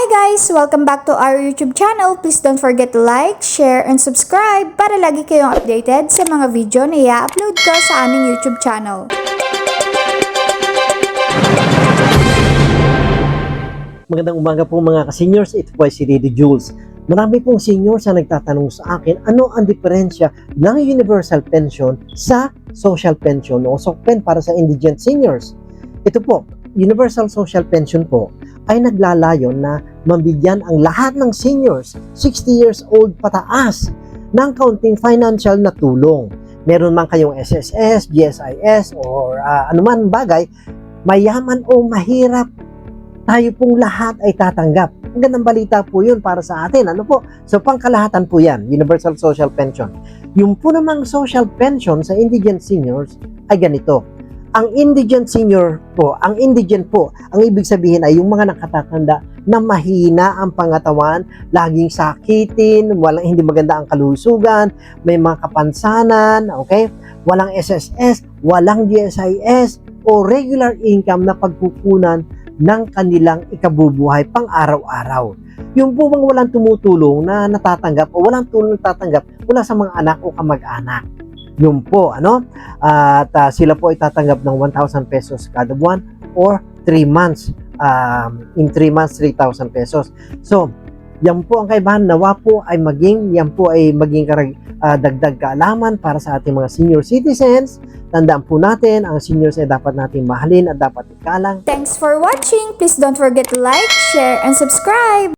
guys! Welcome back to our YouTube channel. Please don't forget to like, share, and subscribe para lagi kayong updated sa mga video na i-upload ko sa aming YouTube channel. Magandang umaga po mga ka-seniors. Ito po ay si Lady Jules. Marami pong seniors na nagtatanong sa akin ano ang diferensya ng universal pension sa social pension o SOCPEN para sa indigent seniors. Ito po, universal social pension po ay naglalayon na mabigyan ang lahat ng seniors 60 years old pataas ng kaunting financial na tulong. Meron man kayong SSS, GSIS or anuman bagay, mayaman o mahirap, tayo pong lahat ay tatanggap. Ang gandang balita po yun para sa atin. Ano po? So pangkalahatan po yan, Universal Social Pension. Yung po namang social pension sa indigent seniors ay ganito. Ang indigent senior po, ang indigent po, ang ibig sabihin ay yung mga nakatatanda na mahina ang pangatawan, laging sakitin, walang hindi maganda ang kalusugan, may mga kapansanan, okay? Walang SSS, walang GSIS o regular income na pagkukunan ng kanilang ikabubuhay pang araw-araw. Yung po bang walang tumutulong na natatanggap o walang tulong natatanggap mula sa mga anak o kamag-anak. Yun po, ano? At sila po ay tatanggap ng 1,000 pesos kada buwan or 3 months. In 3 months, 3,000 pesos. So, yan po ang kaibahan. Nawa po ay yan po ay maging dagdag kaalaman para sa ating mga senior citizens. Tandaan po natin, ang seniors ay dapat natin mahalin at dapat ikalang. Thanks for watching! Please don't forget to like, share, and subscribe!